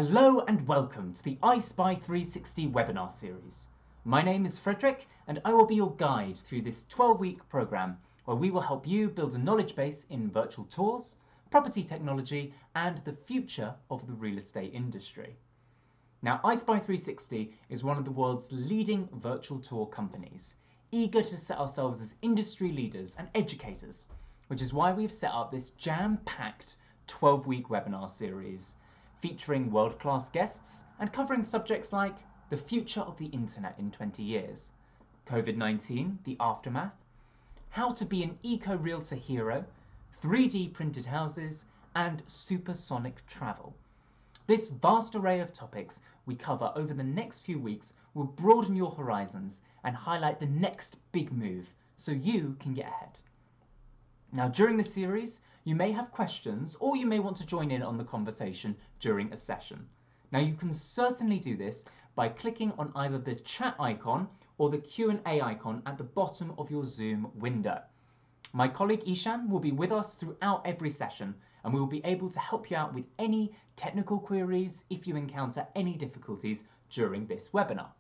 Hello and welcome to the EyeSpy360 webinar series. My name is Frederick and I will be your guide through this 12-week program where we will help you build a knowledge base in virtual tours, property technology and the future of the real estate industry. Now, EyeSpy360 is one of the world's leading virtual tour companies, eager to set ourselves as industry leaders and educators, which is why we've set up this jam-packed 12-week webinar series featuring world-class guests and covering subjects like the future of the internet in 20 years, COVID-19, the aftermath, how to be an eco-realtor hero, 3D printed houses, and supersonic travel. This vast array of topics we cover over the next few weeks will broaden your horizons and highlight the next big move so you can get ahead. Now, during the series, you may have questions or you may want to join in on the conversation during a session. Now, you can certainly do this by clicking on either the chat icon or the Q&A icon at the bottom of your Zoom window. My colleague Ishan will be with us throughout every session and we will be able to help you out with any technical queries if you encounter any difficulties during this webinar.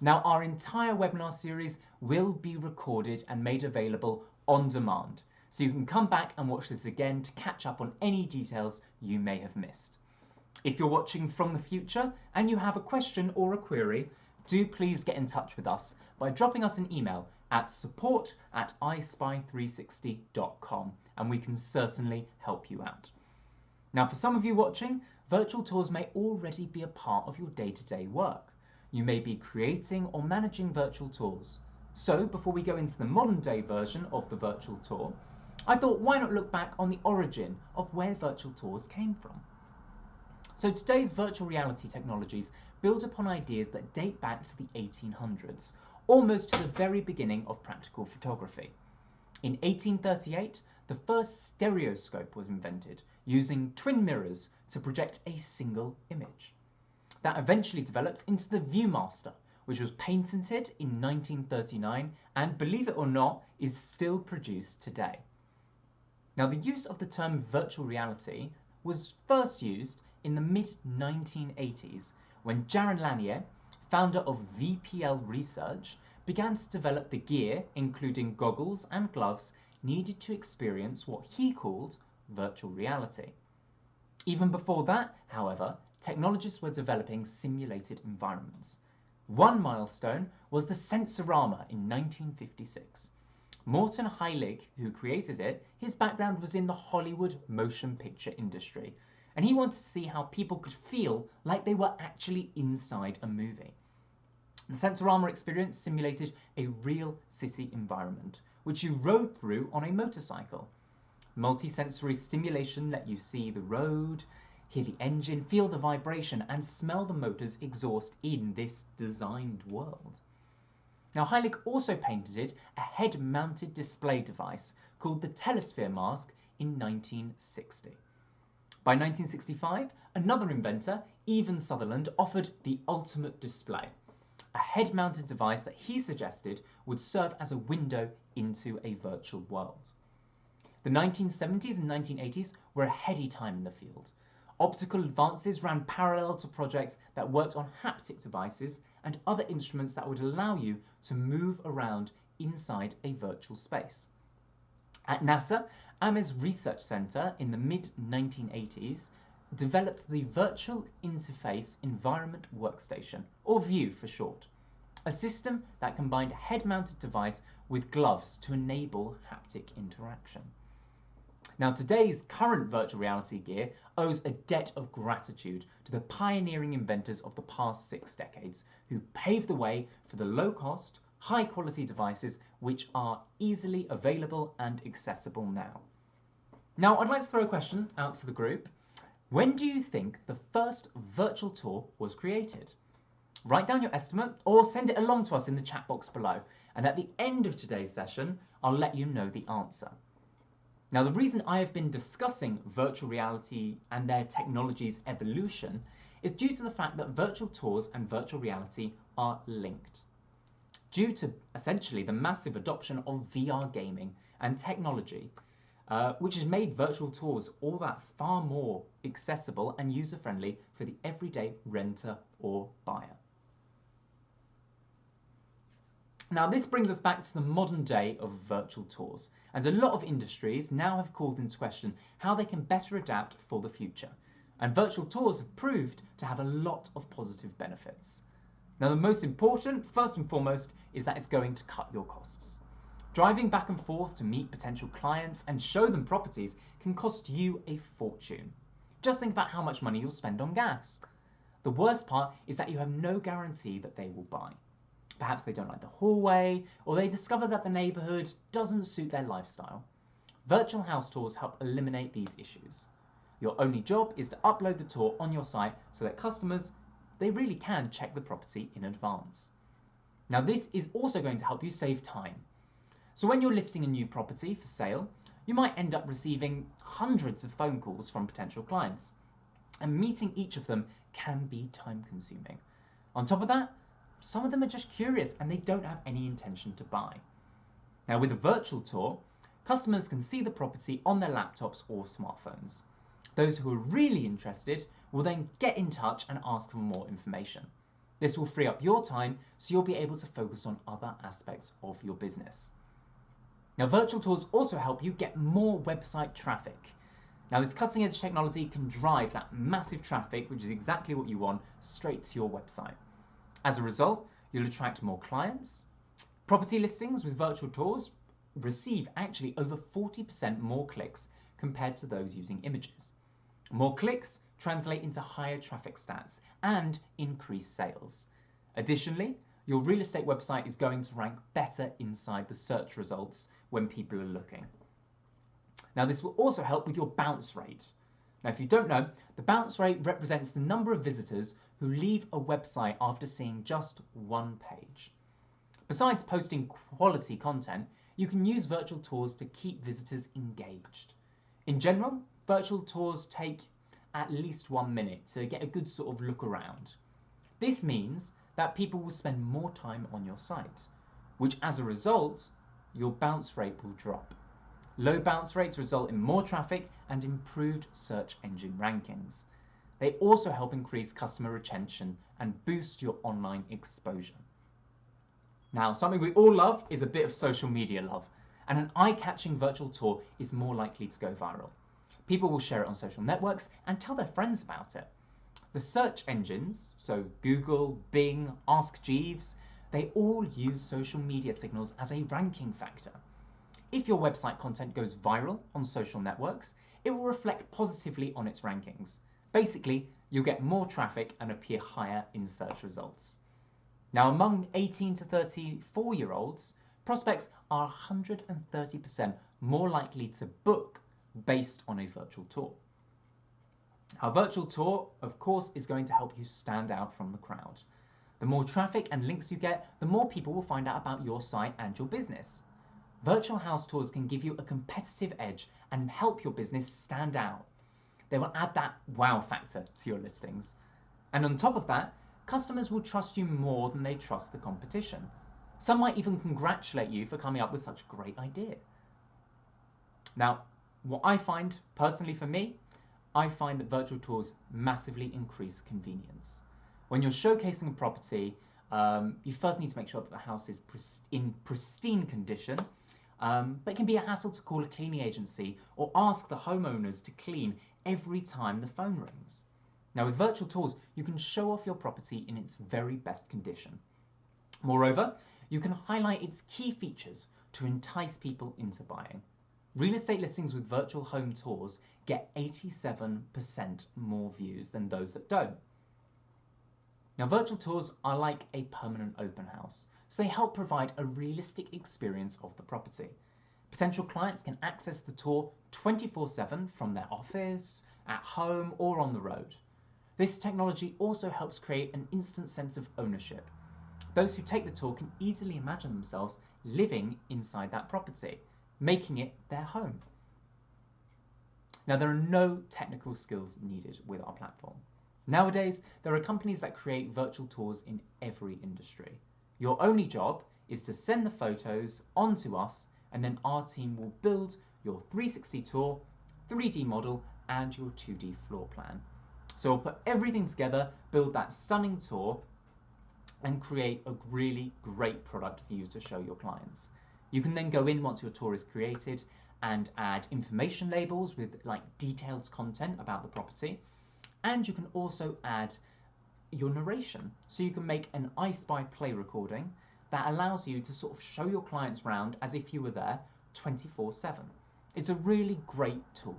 Now, our entire webinar series will be recorded and made available on demand, so you can come back and watch this again to catch up on any details you may have missed. If you're watching from the future and you have a question or a query, do please get in touch with us by dropping us an email at support@eyespy360.com and we can certainly help you out. Now, for some of you watching, virtual tours may already be a part of your day-to-day work. You may be creating or managing virtual tours. So before we go into the modern day version of the virtual tour, I thought, why not look back on the origin of where virtual tours came from? So today's virtual reality technologies build upon ideas that date back to the 1800s, almost to the very beginning of practical photography. In 1838, the first stereoscope was invented, using twin mirrors to project a single image. That eventually developed into the Viewmaster, which was patented in 1939 and, believe it or not, is still produced today. Now, the use of the term virtual reality was first used in the mid-1980s when Jaron Lanier, founder of VPL Research, began to develop the gear, including goggles and gloves, needed to experience what he called virtual reality. Even before that, however, technologists were developing simulated environments. One milestone was the Sensorama in 1956. Morton Heilig, who created it, his background was in the Hollywood motion picture industry, and he wanted to see how people could feel like they were actually inside a movie. The Sensorama experience simulated a real city environment, which you rode through on a motorcycle. Multi-sensory stimulation let you see the road, hear the engine, feel the vibration, and smell the motor's exhaust in this designed world. Now, Heilig also patented a head-mounted display device called the Telesphere mask in 1960. By 1965, another inventor, Evan Sutherland, offered the ultimate display, a head-mounted device that he suggested would serve as a window into a virtual world. The 1970s and 1980s were a heady time in the field. Optical advances ran parallel to projects that worked on haptic devices and other instruments that would allow you to move around inside a virtual space. At NASA, Ames Research Center in the mid-1980s developed the Virtual Interface Environment Workstation, or VIEW for short, a system that combined a head-mounted device with gloves to enable haptic interaction. Now, today's current virtual reality gear owes a debt of gratitude to the pioneering inventors of the past 6 decades who paved the way for the low-cost, high-quality devices which are easily available and accessible now. Now, I'd like to throw a question out to the group. When do you think the first virtual tour was created? Write down your estimate or send it along to us in the chat box below, and at the end of today's session, I'll let you know the answer. Now, the reason I have been discussing virtual reality and their technology's evolution is due to the fact that virtual tours and virtual reality are linked. Due to essentially the massive adoption of VR gaming and technology, which has made virtual tours all that far more accessible and user-friendly for the everyday renter or buyer. Now, this brings us back to the modern day of virtual tours, and a lot of industries now have called into question how they can better adapt for the future. And virtual tours have proved to have a lot of positive benefits. Now, the most important, first and foremost, is that it's going to cut your costs. Driving back and forth to meet potential clients and show them properties can cost you a fortune. Just think about how much money you'll spend on gas. The worst part is that you have no guarantee that they will buy. Perhaps they don't like the hallway, or they discover that the neighbourhood doesn't suit their lifestyle. Virtual house tours help eliminate these issues. Your only job is to upload the tour on your site so that customers, they really can check the property in advance. Now, this is also going to help you save time. So when you're listing a new property for sale, you might end up receiving hundreds of phone calls from potential clients, and meeting each of them can be time consuming. On top of that, some of them are just curious and they don't have any intention to buy. Now, with a virtual tour, customers can see the property on their laptops or smartphones. Those who are really interested will then get in touch and ask for more information. This will free up your time so you'll be able to focus on other aspects of your business. Now, virtual tours also help you get more website traffic. Now, this cutting edge technology can drive that massive traffic, which is exactly what you want, straight to your website. As a result, you'll attract more clients. Property listings with virtual tours receive actually over 40% more clicks compared to those using images. More clicks translate into higher traffic stats and increased sales. Additionally, your real estate website is going to rank better inside the search results when people are looking. Now, this will also help with your bounce rate. Now, if you don't know, the bounce rate represents the number of visitors who leave a website after seeing just one page. Besides posting quality content, you can use virtual tours to keep visitors engaged. In general, virtual tours take at least 1 minute to get a good sort of look around. This means that people will spend more time on your site, which as a result, your bounce rate will drop. Low bounce rates result in more traffic and improved search engine rankings. They also help increase customer retention and boost your online exposure. Now, something we all love is a bit of social media love, and an eye-catching virtual tour is more likely to go viral. People will share it on social networks and tell their friends about it. The search engines, so Google, Bing, Ask Jeeves, they all use social media signals as a ranking factor. If your website content goes viral on social networks, it will reflect positively on its rankings. Basically, you'll get more traffic and appear higher in search results. Now, among 18 to 34-year-olds, prospects are 130% more likely to book based on a virtual tour. A virtual tour, of course, is going to help you stand out from the crowd. The more traffic and links you get, the more people will find out about your site and your business. Virtual house tours can give you a competitive edge and help your business stand out. They will add that wow factor to your listings. And on top of that, customers will trust you more than they trust the competition. Some might even congratulate you for coming up with such a great idea. Now, what I find, personally for me, I find that virtual tours massively increase convenience. When you're showcasing a property, you first need to make sure that the house is in pristine condition, but it can be a hassle to call a cleaning agency or ask the homeowners to clean every time the phone rings. Now, with virtual tours, you can show off your property in its very best condition. Moreover, you can highlight its key features to entice people into buying. Real estate listings with virtual home tours get 87% more views than those that don't. Now, virtual tours are like a permanent open house, so they help provide a realistic experience of the property. Potential clients can access the tour 24/7 from their office, at home, or on the road. This technology also helps create an instant sense of ownership. Those who take the tour can easily imagine themselves living inside that property, making it their home. Now, there are no technical skills needed with our platform. Nowadays, there are companies that create virtual tours in every industry. Your only job is to send the photos onto us, and then our team will build your 360 tour, 3D model, and your 2D floor plan. So we'll put everything together, build that stunning tour, and create a really great product for you to show your clients. You can then go in once your tour is created and add information labels with like detailed content about the property. And you can also add your narration. So you can make an EyeSpy play recording that allows you to sort of show your clients around as if you were there 24/7. It's a really great tool.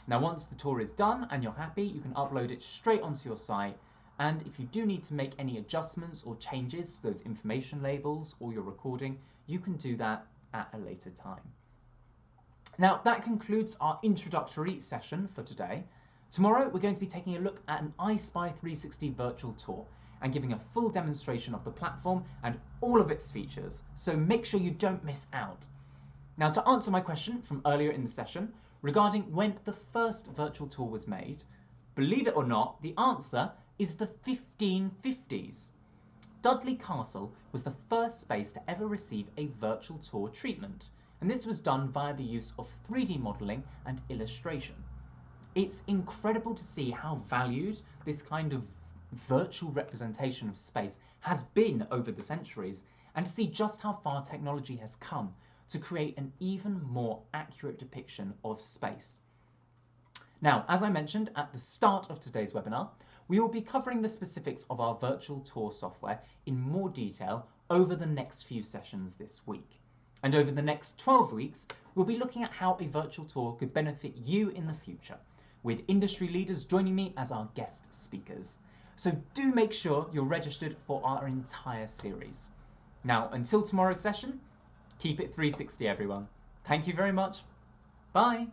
Now, once the tour is done and you're happy, you can upload it straight onto your site. And if you do need to make any adjustments or changes to those information labels or your recording, you can do that at a later time. Now, that concludes our introductory session for today. Tomorrow, we're going to be taking a look at an EyeSpy360 virtual tour and giving a full demonstration of the platform and all of its features, so make sure you don't miss out. Now, to answer my question from earlier in the session regarding when the first virtual tour was made, believe it or not, the answer is the 1550s. Dudley Castle was the first space to ever receive a virtual tour treatment, and this was done via the use of 3D modelling and illustration. It's incredible to see how valued this kind of virtual representation of space has been over the centuries, and to see just how far technology has come to create an even more accurate depiction of space. Now, as I mentioned at the start of today's webinar, we will be covering the specifics of our virtual tour software in more detail over the next few sessions this week. And over the next 12 weeks, we'll be looking at how a virtual tour could benefit you in the future, with industry leaders joining me as our guest speakers. So do make sure you're registered for our entire series. Now, until tomorrow's session, keep it 360, everyone. Thank you very much. Bye.